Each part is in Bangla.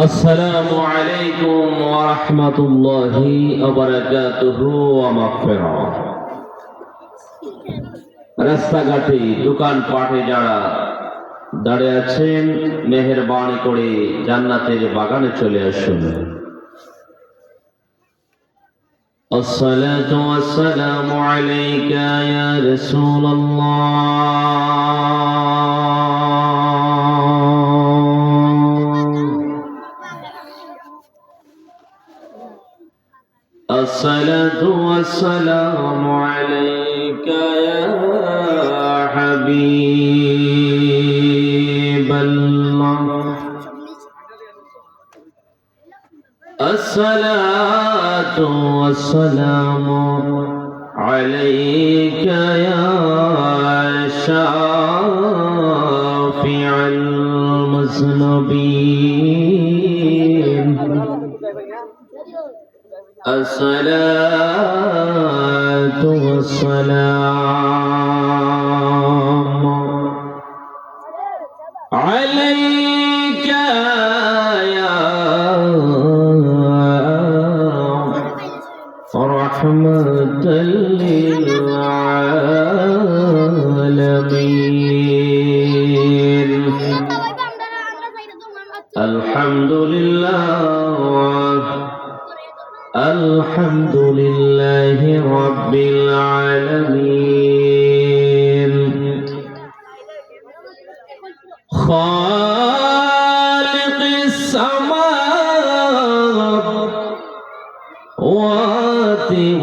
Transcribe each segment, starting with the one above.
السلام عليكم ورحمة الله وبركاته ومغفرة। রাস্তাঘাটে দোকানপাটে যারা দাঁড়িয়ে আছেন, মেহেরবানি করে জান্নাতের বাগানে চলে আসুন। الصلاة والسلام عليك يا رسول الصلاة والسلام عليك يا حبيب الله الصلاة والسلام عليك يا شافع المذنبين الصلاة والسلام عليك يا رحمة للعالمين. الحمد لله الحمد لله رب العالمين خالق السماوات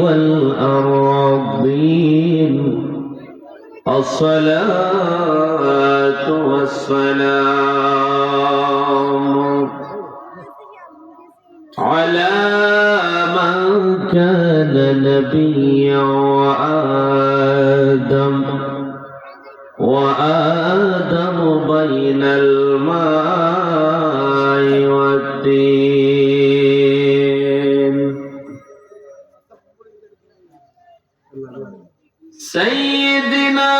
والأرضين. الصلاة والسلام على من كان نبيا وآدم بين الماء والدين. سيدنا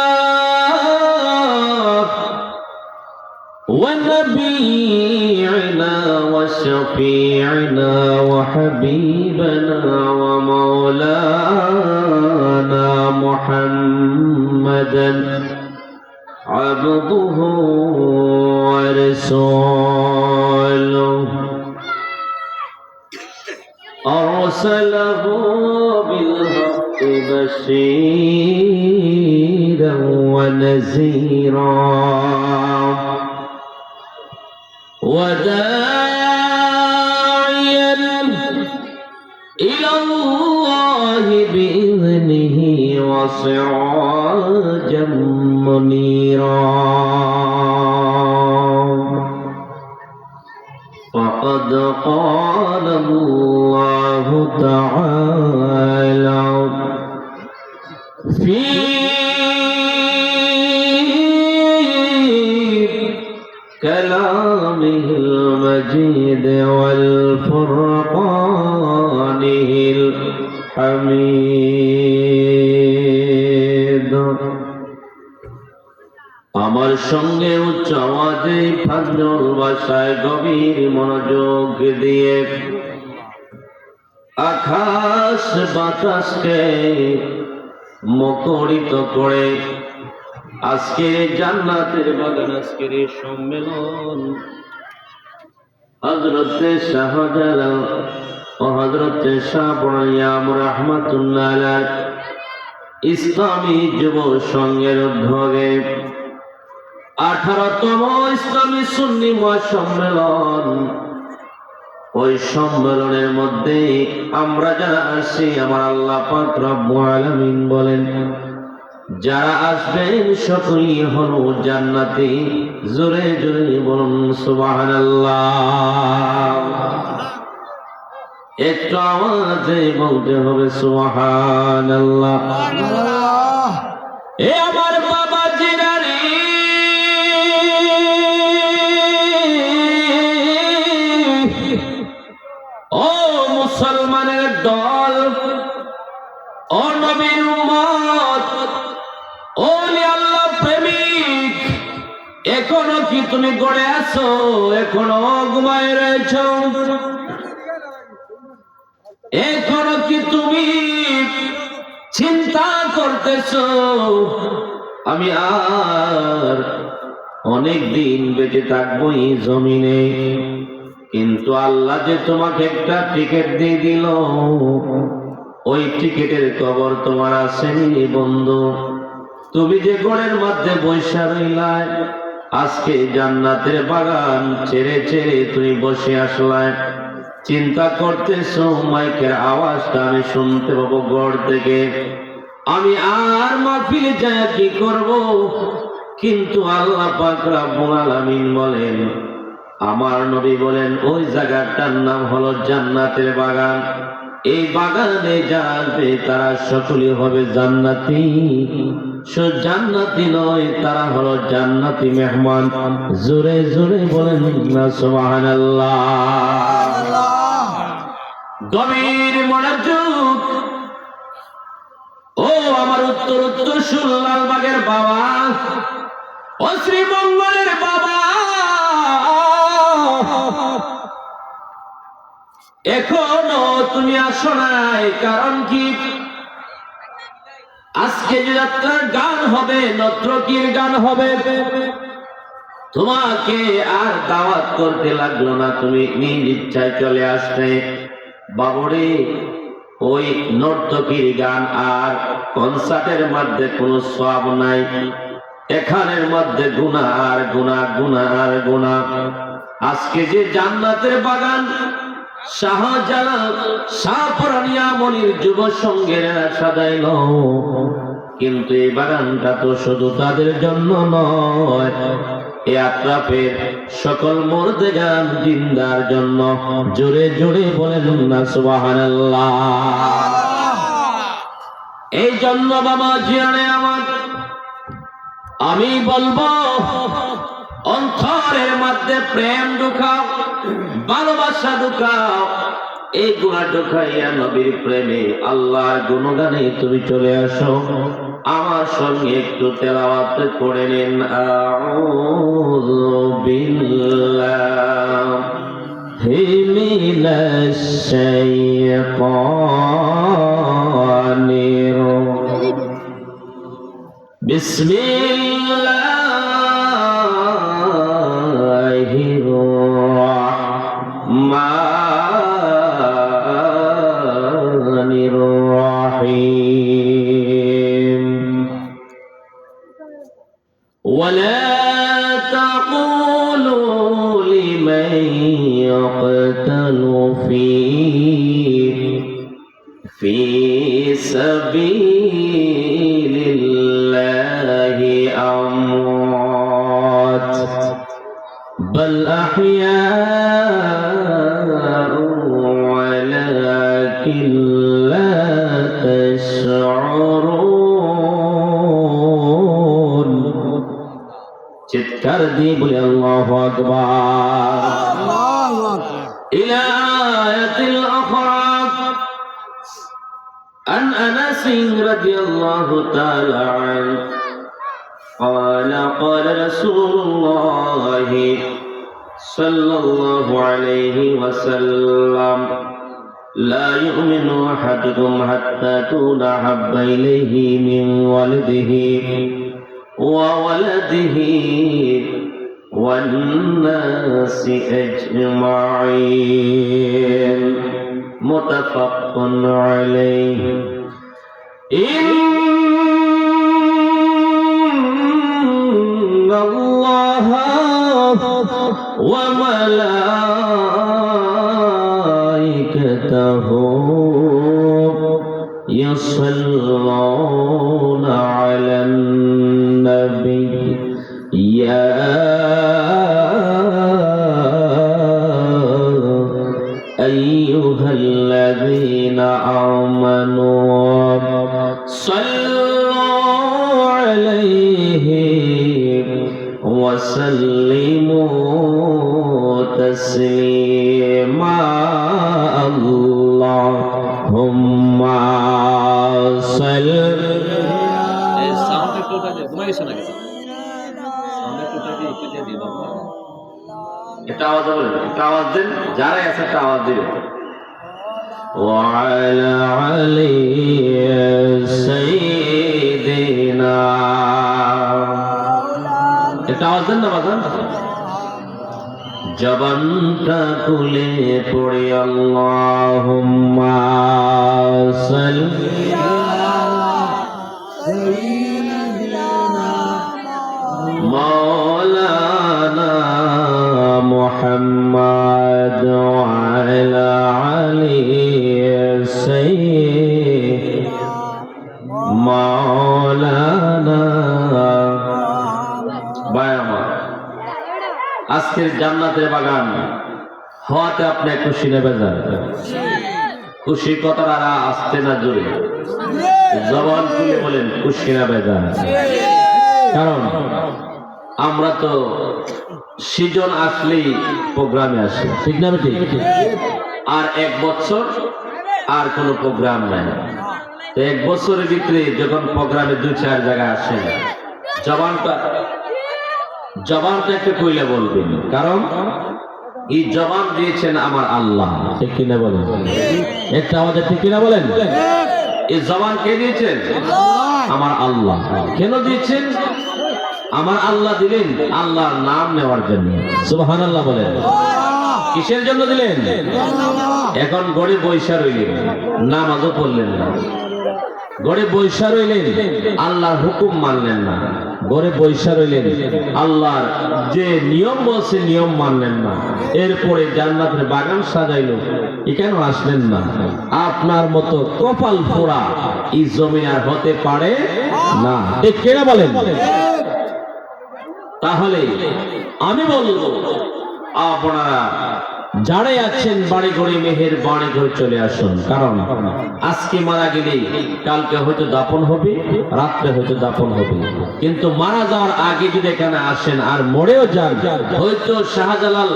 ونبينا وشفيعنا وحبيبنا ومولانا محمدا عبده ورسوله أرسله بالحق بشيرا ونذيرا وداعيا إلى الله بإذنه وسراجا منيرا. فقد قال الله تعالى في كلامه المجيد والفرقانه الحميد. আমার সঙ্গে উচ্চ আওয়াজে ফাজল ভাষায় গভীর মনোযোগ দিয়ে আকাশ বাতাসকে মুখরিত করে আজকে জান্নাতের বাগান, আজকের এই সম্মেলন হযরতে শাহজালাল ও হযরতে শাহ বুরাইয়াম রাহমাতুল্লাহ আলাইহি ইসলামী যুব সংঘের উদ্যোগে 18তম ইসলামী সুন্নি মহাসম্মেলন। ওই সম্মেলনের মধ্যে আমরা যারা আসি, আমার আল্লাহ পাক রব্বুল আলামিন বলেন, যারা আসবেন সকলেই হলো জান্নাতি। জোরে জোরে বলুন সুবহানাল্লাহ। একটু আওয়াজে বলতে হবে সুবহানাল্লাহ। এ আমার বাবা জিরানি, ও মুসলমানের দল, ও নবীর উম্মত, ও আল্লাহ প্রেমিক, এখনো কি তুমি গড়ে আছো? এখনো ঘুমায় রয়েছ? এখনো কি তুমি চিন্তা করতেছো আমি আর অনেক দিন বেঁচে থাকবো এই জমিনে? কিন্তু আল্লাহ যে তোমাকে একটা টিকিট দিয়ে দিল, ওই টিকিটের খবর তোমার আসেনি বন্ধু। তুমি যে ঘরের মধ্যে বসে রইলাই, আজকে জান্নাতের বাগান ছেড়ে ছেড়ে তুমি বসে আসলাই, চিন্তা করতেছো মাইকের আওয়াজটা আমি শুনতে পাবো ঘর থেকে, আমি আর মাহফিলে যায় কি করব? কিন্তু আল্লাহ পাক রব্বুল আলামিন বলেন, আমার নবী বলেন, ওই জায়গাটার নাম হলো জান্নাতের বাগান। এই বাগানে যাবে তারা সকলে হবে জান্নাতি। শুধু জান্নাতি নয়, তারা হলো জান্নাতি মেহমান। জোরে জোরে বলেন না সুবহানাল্লাহ। গভীর মনোযোগ। ও আমার উত্তর উত্তর লালবাগের বাবা, ও শ্রীমঙ্গলের বাবা, এখনো তুমি আসো নাই। কারণ কি? আজকে যে যাত্রার গান হবে, নর্তকীর গান হবে, তোমাকে আর দাওয়াত করতে লাগলো না, তুমি নিজ ইচ্ছায় চলে আসতে। বাবুরে, ওই নর্তকীর গান আর কনসার্টের মধ্যে কোনো সওয়াব নাই। এখানের মধ্যে গুনাহ আর গুনাহ, গুনাহ আর গুনাহ। আজকে যে জান্নাতের বাগান শাহজালাল শাহপুরানিয়া মনির যুব সংঘেরা সাজাইল, কিন্তু এই বাগানটা তো শুধু তাদের জন্য নয়, এই আত্রাফের সকল মুর্দেগান জিন্দার জন্য। জোরে জোরে বলেন না সুবহানাল্লাহ। এই জন্য বাবা জিয়ানে আমার, আমি বলবো অন্তরের মধ্যে প্রেম ঢুকাও, ভালোবাসা ঢুকাও। এই গুণা ঢুকাইয়া নবীর প্রেমে আল্লাহর গুণগানে তুমি চলে আসো। আমার সঙ্গে একটু তেলাওয়াত করে নিন। আউযু বিল্লাহি মিনাশ শাইতানির বিসমিল্লাহির রাহমানির রাহিম। ওয়ালা তাকুলু লিমান ইয়াকতালু ফি সাবিলিল্লাহি আমওয়াত বাল আহইয়াউ ওয়ালাকিন লা তাশউরুন। চিৎকার দিয়ে বলে আল্লাহু আকবার। ইলা আয়াতিল উখরা عن أنس رضي الله تعالى عنه قال قال رسول الله صلى الله عليه وسلم لا يؤمن أحدكم حتى تكون أحب إليه من ولده وولده والناس أجمعين متفق عليه. إن الله وملائكته يصلون على النبي يا أيها الذين آمنوا صلوا عليه وسلموا تسليما اللهم صل সাউন্ড একটু ঘুমাই গেছে নাকি? সাউন্ড একটু একটা আওয়াজ বলেন, একটা আওয়াজ দেন, যারাই আছে একটা আওয়াজ দিবেন। وعلى علي سيدنا একটা আওয়াজ দেন না বাজান। জবানটা খুলে পড়ে আল্লাহুম্মা সাল্লি আলা সাইয়্যিদিনা মাওলানা মুহাম্মদ ওয়া আলা আলি সাইয়্যিদিনা মাওলানা। আজকের জান্নাতের বাগান হওয়াতে আপনি খুশি নেবে যান? খুশি কথাটা আসতে না জোরে জবান খুলে বলেন খুশি নেবে যান। কারণ আমরা তো সিজন আসলেই প্রোগ্রামে আসি, ঠিক না ঠিক? আর এক বছর আর কোনো প্রোগ্রাম নাই। তো এক বছরের ভিতরে যখন প্রোগ্রামে 2-4 জায়গায় আসেন, জবানটা একটু কইলে বলবেন, কারণ এই জবান দিয়েছেন আমার আল্লাহ, ঠিক কিনা বলেন? একটা আমাদের ঠিক কিনা বলেন? এই জবান কে দিয়েছেন? আমার আল্লাহ। কেন দিয়েছেন? আমার আল্লাহ দিলেন আল্লাহর নাম নেওয়ার জন্য। সুবহানাল্লাহ বলেন। কিসের জন্য দিলেন? এখন গড়ে বৈশা রইলেন, নামাজও পড়লেন না, গড়ে বৈশা রইলেন, আল্লাহর হুকুম মানলেন না, গড়ে বৈশা রইলেন, আল্লাহর যে নিয়ম বলছে নিয়ম মানলেন না, এরপরে জান্নাতের বাগান সাজাইলো, এখানে আসলেন না। আপনার মতো কপাল পোড়া এই জমিন আর হতে পারে না, ঠিক কেনা বলেন? তাহলে আমি বলবো আপনারা যারাই আছেন বাড়ি ঘরে মেহের বাড়ি ঘরে চলে আসুন। কারণ আজকে মারা গেলে কালকে হয়তো দাপন হবে, রাত্রে হয়তো দাপন হবে, কিন্তু মারা যাওয়ার আগে যদি এখানে আসেন আর মরেও যান, হয়তো শাহজালাল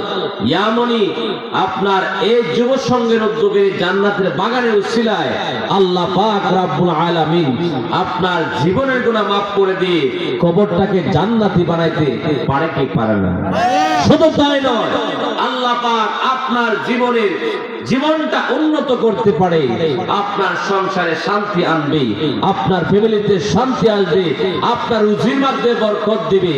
ইয়ামনি আপনার এই যুব সংঘের উদ্যোগে জান্নাতের বাগানের উসিলায় আল্লাহ পাক রব্বুল আলামিন আপনার জীবনের গুনাহ মাফ করে দিয়ে কবরটাকে জান্নাতি বানাইতে পারে কি পারে না? শুধু তাই নয়, আল্লাহ পাক আপনার জীবনটা উন্নত করতে পারে, আপনার সংসারে শান্তি আনবে, আপনার ফ্যামিলিতে শান্তি আসবে, আপনার রুজির মধ্যে বরকত দিবে,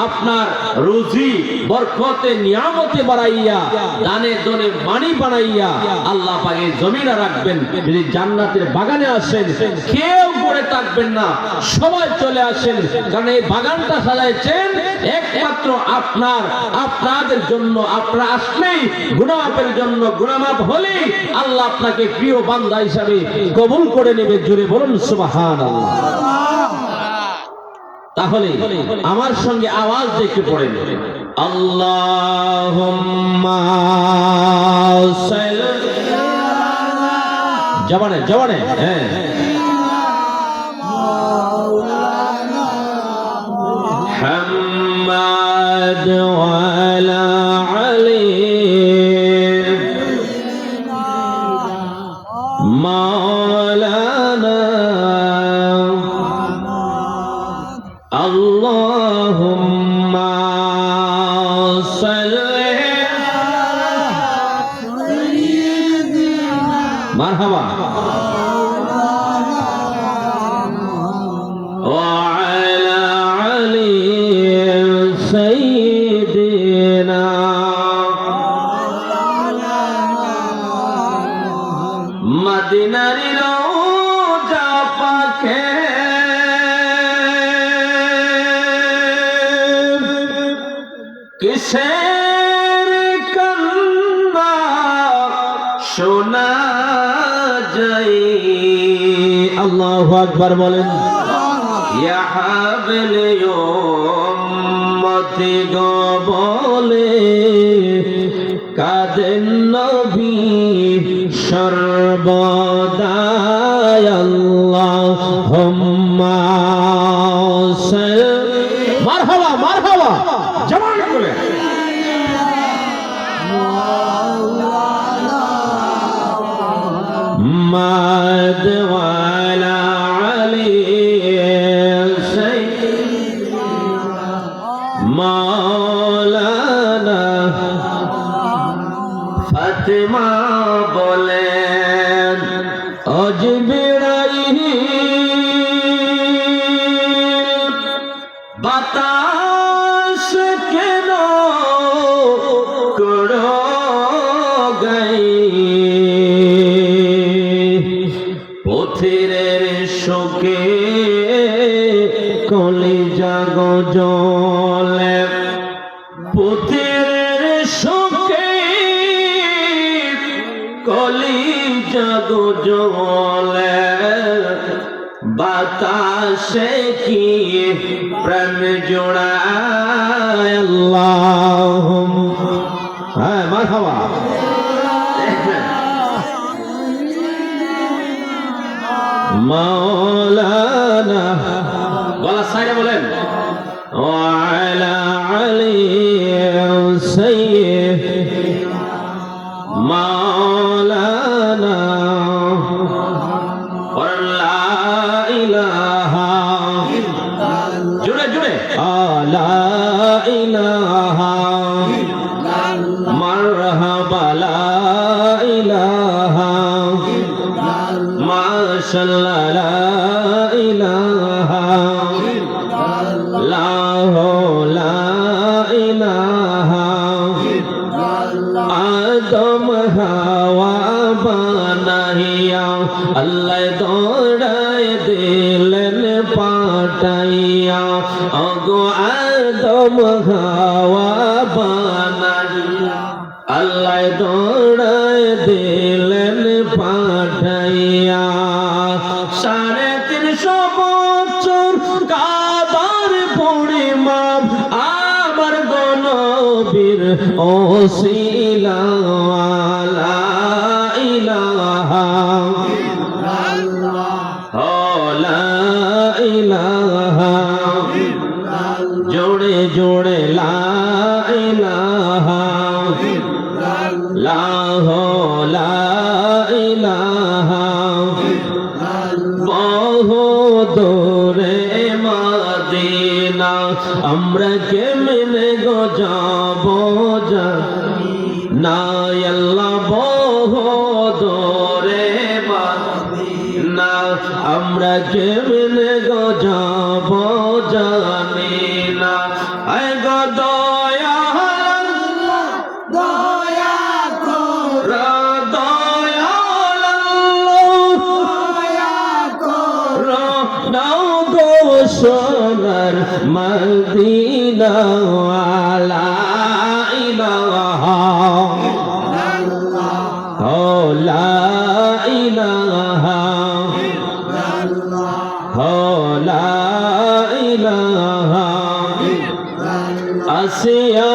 আপনার রুজি বরকতে নিয়ামতে বাড়াইয়া দানে দনে মানি বানাইয়া আল্লাহ পাকে জমিনে রাখবেন। যদি জান্নাতের বাগানে আসেন কেউ পড়ে থাকবেন না, সবাই চলে আসেন, কারণ এই বাগানটা সাজাইছেন একমাত্র আপনাদের জন্য। আপনারা আসলেই গুনাহ মাফের জন্য, গুনাহ মাফ হলে আল্লাহ আপনাকে প্রিয় বান্দা হিসাবে কবুল করে নেবে। জোরে বলুন সুবহানাল্লাহ। তাহলে আমার সঙ্গে আওয়াজ দেখে পড়েন, আল্লাহুম্মা সাল্লি জবানে জবানে, হ্যাঁ, মুহাম্মাদ ওয়া আলা আলি মাওলানা আল্লাহুম্মা সাল্লি আলা সাইয়্যিদিনা মারহাবা ওয়া আলা আলি সাইয়্যিদিনা মদিনার রওজা পাকে কিসের কান্না শোনা যায়। আল্লাহু আকবার বলেন। ইয়া হাবলে উম্মতি গো বলে কাঁদেন নবী সর্বদা। আল্লাহুম্মা সাল্লি মারহাবা মারহাবা জবান করে মাদ ওয়ালা আলি সাইয়্যিদিনা মা বলেন আজ বিড়াই বাতাস কেন করো গাই পথের শোকে কলিজা গজলে পথের শোকে কলিজা গজলে বাতাসে কি প্রেম জোড়ায় আল্লাহুম্মা হ্যাঁ মারহাবা মাওলানা গলা সাইরা বলেন ওয়ালা আলী সাইয়্যিদ মাওলানা লা ইলাহা জুড়ে জুড়ে লা ইলাহা মারহাবা লা ইলাহা মাশাআল্লাহ লা ইলাহা লা ইলাহা আদম হাওয়া বানাইয়া আল্লাহ দৌড়ায় দিলেন পাঠাইয়া ওগো আদম হাওয়া বানাইয়া আল্লাহ দৌড়ায় দিলেন পাঠাইয়া 350 বছর কাদার পরিমাপ আমার গনবীর ওসিলা লা ইলাহা লা ইলাহা জোড়ে জোড়ে লা ইলাহা লা ইলাহা বহু দূরে মদিনা আমরা কেমনে গো যাব না আল্লাহ বহু দূরে মদিনা আমরা কেমনে গো যাব জানি না আয় গো দয়া সোনার মদিনা লা ইলাহা লা ইলাহা লা ইলাহা আসিয়া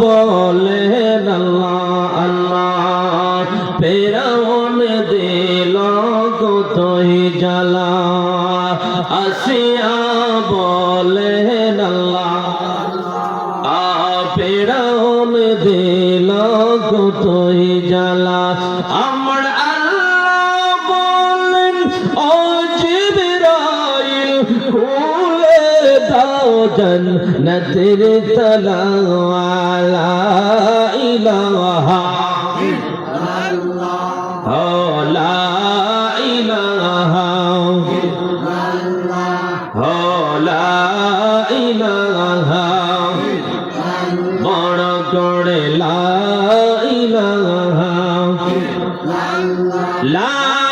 বলেন আল্লাহ আল্লাহ ফেরাউন দিল কতই জ্বালা আসিয়া বলেন আল্লাহ ফেরাউন দিল কতই জ্বালা আমার আল্লাহ বলেন ও জিবরাইল খুলে দাও জান্নাতের তালা লা ইলাহা লা ইলাহা লা ইলাহা বড় করে লা ইলাহা লা